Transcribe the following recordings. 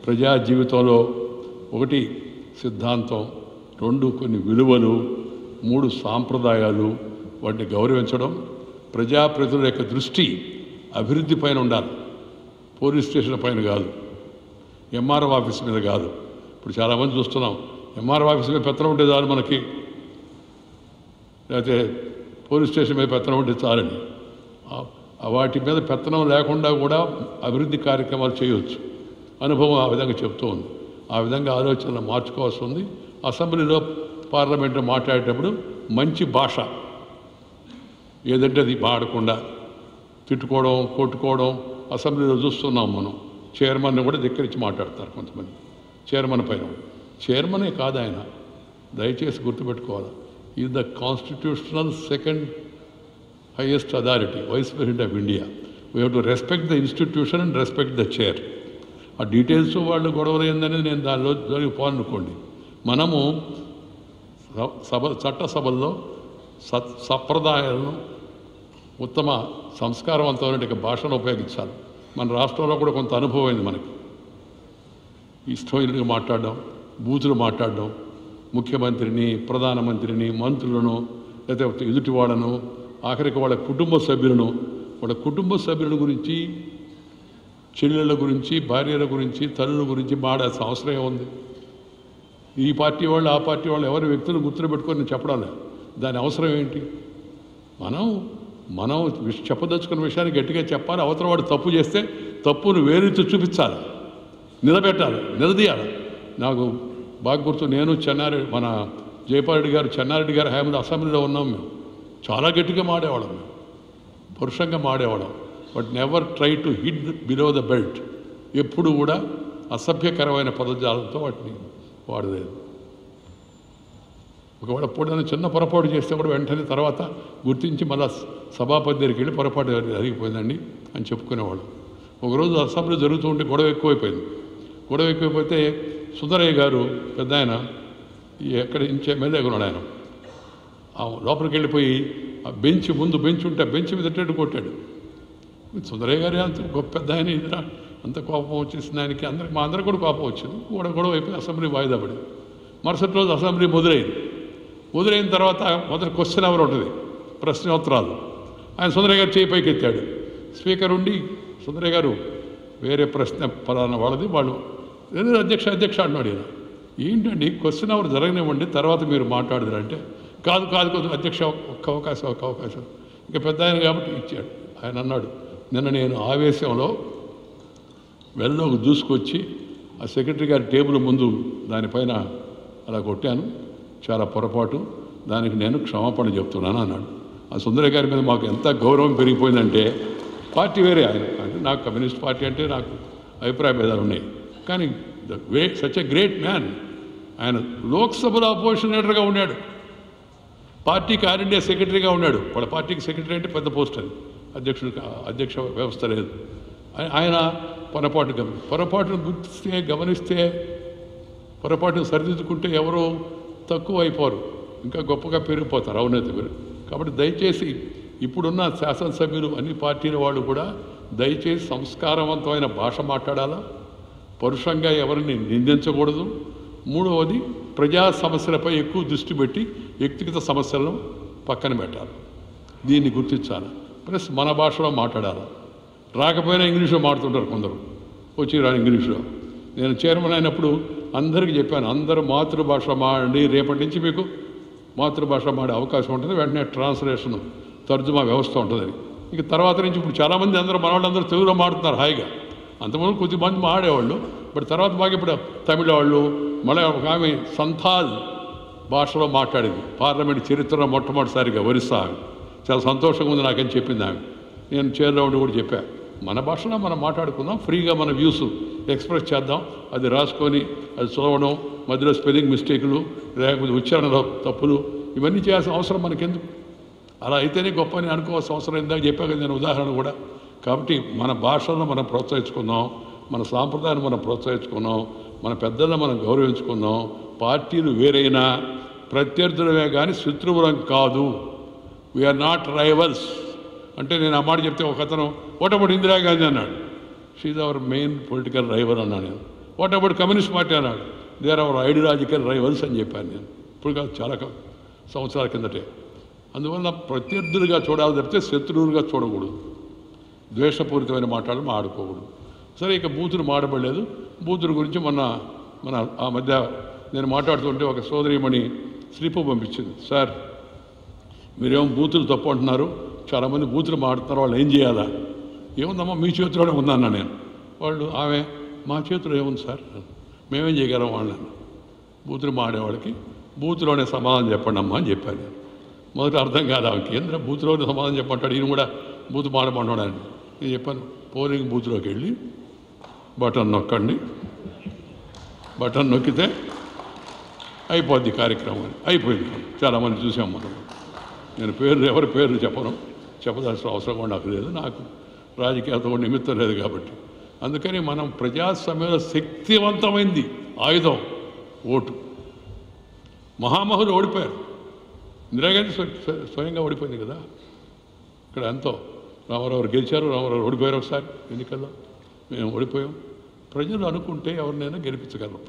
ప్రజా జీవితంలో ఒకటి సిద్ధాంతం, రెండు కొన్ని విలువలు, మూడు సాంప్రదాయాలు, వాటిని గౌరవించడం. ప్రజాప్రతినిధుల యొక్క దృష్టి అభివృద్ధి పైన ఉండాలి, పోలీస్ స్టేషన్ పైన కాదు, ఎంఆర్ఓ ఆఫీస్ మీద కాదు. ఇప్పుడు చాలామంది చూస్తున్నాం, ఎంఆర్ఓ ఆఫీస్ మీద పెత్తనం ఉంటే చాలు మనకి, లేకపోతే పోలీస్ స్టేషన్ మీద పెత్తనం ఉంటే చాలని. వాటి మీద పెత్తనం లేకుండా కూడా అభివృద్ధి కార్యక్రమాలు చేయవచ్చు. అనుభవం ఆ విధంగా చెప్తూ ఉంది. ఆ విధంగా ఆలోచనలు మార్చుకోవాల్సి ఉంది. అసెంబ్లీలో పార్లమెంట్లో మాట్లాడేటప్పుడు మంచి భాష ఏదంటే అది వాడకుండా తిట్టుకోవడం, కొట్టుకోవడం అసెంబ్లీలో చూస్తున్నాం మనం. చైర్మన్ని కూడా ధిక్కరించి మాట్లాడతారు కొంతమంది. చైర్మన్ పైన, చైర్మనే కాదు ఆయన, దయచేసి గుర్తుపెట్టుకోవాలి, is the constitutional second highest authority, Vice President of India. We have to respect the institution and respect the chair. ఆ డీటెయిల్స్ వాళ్ళు గొడవలు ఏందనేది నేను దానిలో పోవాలనుకోండి. మనము చట్టసభల్లో సంప్రదాయాలను, ఉత్తమ సంస్కారవంతమైన భాషను ఉపయోగించాలి. మన రాష్ట్రంలో కూడా కొంత అనుభవం అయింది మనకి. ఇష్టమైనట్టుగా మాట్లాడడం, బూతులు మాట్లాడడం, ముఖ్యమంత్రిని, ప్రధానమంత్రిని, మంత్రులను, లేకపోతే ఎదుటి వాళ్ళను, ఆఖరికి వాళ్ళ కుటుంబ సభ్యుల గురించి, చెల్లెళ్ళ గురించి, భార్యల గురించి, తల్లుల గురించి మాడాల్సిన అవసరం ఉంది. ఈ పార్టీ వాళ్ళు, ఆ పార్టీ వాళ్ళు ఎవరి వ్యక్తులు గుర్తులు పెట్టుకొని చెప్పడం లేదు. దాని అవసరం ఏంటి? మనం చెప్పదలుచుకున్న విషయాన్ని గట్టిగా చెప్పాలి. అవతల వాడు తప్పు చేస్తే తప్పును వేరెత్తి చూపించాలి, నిలబెట్టాలి, నిలదీయాలి. నాకు బాగా గుర్తు, నేను మన జయపాల్ గారు, చెన్నారెడ్డి గారు హయాంలో అసెంబ్లీలో ఉన్నాం. మేము చాలా గట్టిగా మాడేవాళ్ళం, మేము పరుషంగా మాడేవాళ్ళం. But never try to hit below the belt. ఎప్పుడు కూడా అసభ్యకరమైన పదజాలంతో వాటిని వాడలేదు. ఒకవేళ ఎప్పుడైనా చిన్న పొరపాటు చేస్తే కూడా వెంటనే తర్వాత గుర్తించి మళ్ళీ సభాపతి దగ్గరికి వెళ్ళి పొరపాటు జరిగిపోయిందండి అని చెప్పుకునేవాళ్ళు. ఒకరోజు అసెంబ్లీ జరుగుతూ ఉంటే గొడవ ఎక్కువైపోతే సుందరయ్య గారు పెద్ద ఆయన, ఎక్కడి నుంచి ఎమ్మెల్యేగా ఉన్నాడు ఆయన, లోపలికి వెళ్ళిపోయి ఆ బెంచ్ ఉంటే ఆ బెంచ్ మీద టెట్టు కొట్టాడు. సుందరయ్య గారు అంత గొప్ప పెద్ద ఆయన, ఇదిరా అంత కోపం వచ్చేసింది ఆయనకి. మా అందరికి కూడా కోపం వచ్చింది. గొడవ అయిపోయి అసెంబ్లీ వాయిదా పడింది. మరుసటి రోజు అసెంబ్లీ మొదలైన తర్వాత మొదటి క్వశ్చన్ అవర్ ఉంటుంది, ప్రశ్నోత్తరాలు. ఆయన సుందరయ్య గారు చేయి పైకి ఎత్తాడు. స్పీకర్ ఉండి, సుందరయ్య గారు వేరే ప్రశ్న ఫలానా వాళ్ళది, వాళ్ళు అధ్యక్ష అన్నాడు. ఆయన ఏంటండి క్వశ్చన్ అవర్ జరగనివ్వండి, తర్వాత మీరు మాట్లాడదురంటే, కాదు అధ్యక్ష ఒక్క అవకాశం ఇంకా పెద్ద ఆయన కాబట్టి ఇచ్చాడు. ఆయన అన్నాడు, నిన్న నేను ఆవేశంలో వెల్లోకి దూసుకొచ్చి ఆ సెక్రటరీ గారి టేబుల్ ముందు దానిపైన అలా కొట్టాను, చాలా పొరపాటు, దానికి నేను క్షమాపణ చెప్తున్నాను అన్నాడు. ఆ సుందరయ్య గారి మీద మాకు ఎంత గౌరవం పెరిగిపోయిందంటే, పార్టీ వేరే, ఆయన అంటే నాకు కమ్యూనిస్ట్ పార్టీ అంటే నాకు అభిప్రాయ భేదాలు ఉన్నాయి, కానీ సచ్ ఎ గ్రేట్ మ్యాన్. ఆయన లోక్సభలో అపోజిషన్ లీడర్గా ఉన్నాడు, పార్టీకి ఆల్ ఇండియా సెక్రటరీగా ఉన్నాడు. వాళ్ళ పార్టీకి సెక్రటరీ అంటే పెద్ద పోస్ట్, అది అధ్యక్ష వ్యవస్థ లేదు. ఆయన పొరపాటును గమనిస్తే పొరపాటును సరిదిద్దుకుంటే ఎవరో తక్కువ అయిపోరు, ఇంకా గొప్పగా పెరిగిపోతారు అవినీతి గురి. కాబట్టి దయచేసి ఇప్పుడున్న శాసనసభ్యులు, అన్ని పార్టీల వాళ్ళు కూడా దయచేసి సంస్కారవంతమైన భాష మాట్లాడాలా, పరుషంగా ఎవరిని నిందించకూడదు. మూడవది, ప్రజా సమస్యలపై ఎక్కువ దృష్టి పెట్టి వ్యక్తిగత సమస్యలను పక్కన పెట్టాలి, దీన్ని గుర్తించాలి. ప్లస్ మన భాషలో మాట్లాడాలి. రాకపోయినా ఇంగ్లీష్లో మాట్లాడుతుంటారు కొందరు, వచ్చి రాని ఇంగ్లీష్లో. నేను చైర్మన్ అయినప్పుడు అందరికీ చెప్పాను, అందరూ మాతృభాష మాడండి, రేపటి నుంచి మీకు మాతృభాష మాడే అవకాశం ఉంటుంది, వెంటనే ట్రాన్స్లేషన్ తర్జుమా వ్యవస్థ ఉంటుందని. ఇక తర్వాత నుంచి ఇప్పుడు చాలామంది అందరూ మన వాళ్ళందరూ తెలుగులో మాడుతున్నారు హాయిగా. అంతమంది కొద్దిమంది మాడేవాళ్ళు, బట్ తర్వాత బాగా ఇప్పుడు తమిళ వాళ్ళు, మళ్ళీ ఒక ఆమె సంథాల్ భాషలో మాట్లాడింది పార్లమెంట్ చరిత్రలో మొట్టమొదటిసారిగా, ఒరిస్సా. చాలా సంతోషంగా ఉంది నాకని చెప్పింది ఆమె. నేను చైర్లో ఉండి కూడా చెప్పాను, మన భాషలో మనం మాట్లాడుకుందాం, ఫ్రీగా మన వ్యూస్ ఎక్స్ప్రెస్ చేద్దాం, అది రాసుకొని అది చదవడం, మధ్యలో స్పెల్లింగ్ మిస్టేకులు, లేకపోతే ఉచ్చారణలో తప్పులు, ఇవన్నీ చేయాల్సిన అవసరం మనకెందుకు? అలా అయితేనే గొప్ప అని అనుకోవాల్సిన అవసరం ఇందాక చెప్పాక నేను ఉదాహరణ కూడా. కాబట్టి మన భాషలను మనం ప్రోత్సహించుకుందాం, మన సాంప్రదాయాన్ని మనం ప్రోత్సహించుకుందాం, మన పెద్దలను మనం గౌరవించుకుందాం. పార్టీలు వేరైనా ప్రత్యర్థులమే కానీ శత్రువులం కాదు. We are not rivals. అంటే నేను ఆ మాట చెప్తే ఒక అతను ఓటమిటి ఇందిరాగాంధీ అన్నాడు, she's our main political rival అన్నాను నేను. వాట్ అబౌట్ కమ్యూనిస్ట్ పార్టీ అన్నాడు. They are our ideological rivals అని చెప్పాను నేను. ఇప్పుడు కాదు, చాలా సంవత్సరాల కిందటే. అందువల్ల ప్రత్యర్థులుగా చూడాలి తప్పితే శత్రువులుగా చూడకూడదు. ద్వేషపూరితమైన మాటలు ఆడుకోకూడదు. సరే, ఇక బూతులు మాడబడలేదు. బూతుల గురించి మన ఆ మధ్య నేను మాట్లాడుతుంటే ఒక సోదరీమణి స్లిప్ పంపించింది. సార్, మీరేమో బూతులు తప్పు అంటున్నారు, చాలామంది బూతులు మాడుతున్నారు, వాళ్ళు ఏం చేయాలా? ఏముందమ్మా, మీ చేతిలోనే ఉందన్నా నేను. ఆమె మా చేతిలో ఏముంది సార్, మేమేం చేయగలం వాళ్ళని? బూతులు మాడేవాళ్ళకి బూతులోనే సమాధానం చెప్పండి అమ్మా అని చెప్పాను నేను. మొదట అర్థం కాదు ఆమెకి, ఏంద్ర బూతులోనే సమాధానం చెప్పంటాడు, ఈయన కూడా బూతు మాడమంటాడని. నేను చెప్పాను, పోలింగ్ బూత్లోకి వెళ్ళి బటన్ నొక్కండి, బటన్ నొక్కితే అయిపోద్ది కార్యక్రమం అని. అయిపోయింది. చాలామంది చూసాం మనం. నేను ఎవరి పేర్లు చెప్పదాల్సిన అవసరం కూడా నాకు లేదు, నాకు రాజకీయాలతో నిమిత్తం లేదు కాబట్టి. అందుకని మనం ప్రజాస్వామ్యంలో శక్తివంతమైంది ఆయుధం ఓటు. మహామహులు ఓడిపోయారు. ఇందిరాగాంధీ స్వయంగా ఓడిపోయింది కదా. ఇక్కడ ఎంతో రామారావు గెలిచారు, రామారావు ఓడిపోయారు ఒకసారి ఎన్నికల్లో. మేము ఓడిపోయాం. ప్రజలు అనుకుంటే ఎవరినైనా గెలిపించగలరు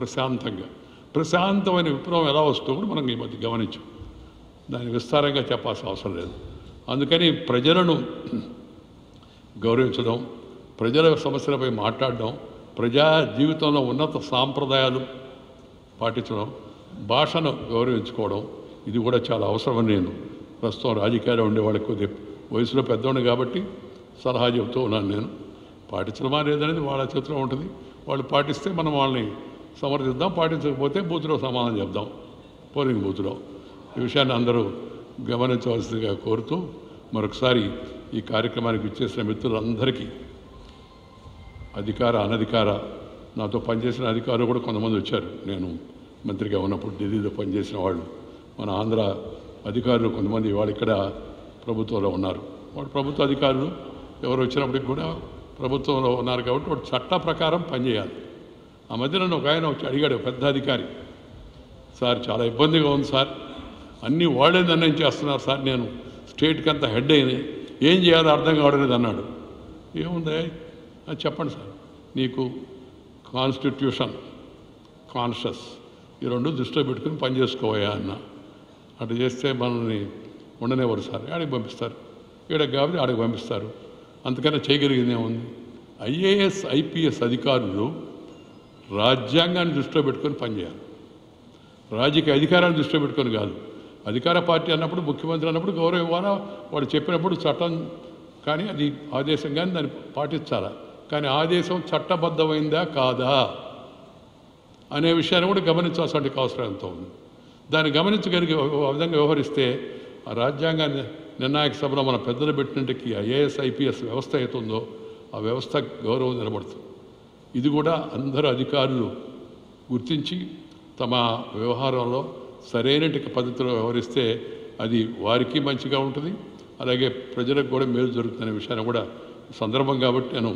ప్రశాంతమైన విప్లవం ఎలా వస్తుందో కూడా మనం ఈ మధ్య గమనించాం. దాన్ని విస్తారంగా చెప్పాల్సిన అవసరం లేదు. అందుకని ప్రజలను గౌరవించడం, ప్రజల సమస్యలపై మాట్లాడడం, ప్రజా జీవితంలో ఉన్నత సాంప్రదాయాలు పాటించడం, భాషను గౌరవించుకోవడం, ఇది కూడా చాలా అవసరమని నేను ప్రస్తుతం రాజకీయాల్లో ఉండేవాళ్ళకి కొద్దిగా వయసులో పెద్దవాడిని కాబట్టి సలహా చెబుతూ ఉన్నాను. నేను పాటించడమా లేదనేది వాళ్ళ చేతిలో ఉంటుంది. వాళ్ళు పాటిస్తే మనం వాళ్ళని సమర్థిద్దాం, పాటించకపోతే బూతులో సమాధానం చెప్దాం, పోలింగ్ బూతులో. ఈ విషయాన్ని అందరూ గమనించవలసిందిగా కోరుతూ మరొకసారి ఈ కార్యక్రమానికి ఇచ్చేసిన మిత్రులందరికీ, అధికార అనధికార నాతో పనిచేసిన అధికారులు కూడా కొంతమంది వచ్చారు. నేను మంత్రిగా ఉన్నప్పుడు ఢిల్లీలో పనిచేసిన వాళ్ళు, మన ఆంధ్ర అధికారులు కొంతమంది వాళ్ళు ఇక్కడ ప్రభుత్వంలో ఉన్నారు. వాళ్ళు ప్రభుత్వ అధికారులు ఎవరు వచ్చినప్పటికి కూడా ప్రభుత్వంలో ఉన్నారు కాబట్టి వాడు చట్ట ప్రకారం పనిచేయాలి. ఆ మధ్య నన్ను ఒక ఆయన వచ్చి అడిగాడు, పెద్ద అధికారి, సార్ చాలా ఇబ్బందిగా ఉంది సార్, అన్నీ వాళ్ళే నిర్ణయం చేస్తున్నారు సార్, నేను స్టేట్కి అంతా హెడ్ అయింది, ఏం చేయాలో అర్థం కావడం అన్నాడు. ఏముంది చెప్పండి సార్, నీకు కాన్స్టిట్యూషన్, కాన్షియస్ ఈ రెండు దృష్టిలో పెట్టుకుని పనిచేసుకోవా అన్న. అటు చేస్తే మనల్ని ఉండనేవారు సార్, ఆడికి పంపిస్తారు, ఈడకి కాబట్టి ఆడికి పంపిస్తారు, అంతకన్నా చేయగలిగింది ఏముంది? ఐఏఎస్ ఐపీఎస్ అధికారులు రాజ్యాంగాన్ని దృష్టిలో పెట్టుకొని పనిచేయాలి, రాజకీయ అధికారాన్ని దృష్టిలో పెట్టుకొని కాదు. అధికార పార్టీ అన్నప్పుడు, ముఖ్యమంత్రి అన్నప్పుడు గౌరవం ఇవ్వాలా, వాడు చెప్పినప్పుడు చట్టం కానీ అది ఆదేశం కానీ దాన్ని పాటించాలా. కానీ ఆదేశం చట్టబద్ధమైందా కాదా అనే విషయాన్ని కూడా గమనించాల్సిన అవసరం ఎంతో ఉంది. దాన్ని గమనించగలిగే విధంగా వ్యవహరిస్తే ఆ రాజ్యాంగాన్ని నిర్ణాయక సభలో మన పెద్దలు పెట్టినట్టుకి ఐఏఎస్ ఐపీఎస్ వ్యవస్థ అవుతుందో ఆ వ్యవస్థ గౌరవం నిలబడుతుంది. ఇది కూడా అందరూ అధికారులు గుర్తించి తమ వ్యవహారంలో సరైన పద్ధతిలో వ్యవహరిస్తే అది వారికి మంచిగా ఉంటుంది, అలాగే ప్రజలకు కూడా మేలు జరుగుతుందనే విషయాన్ని కూడా సందర్భం కాబట్టి నేను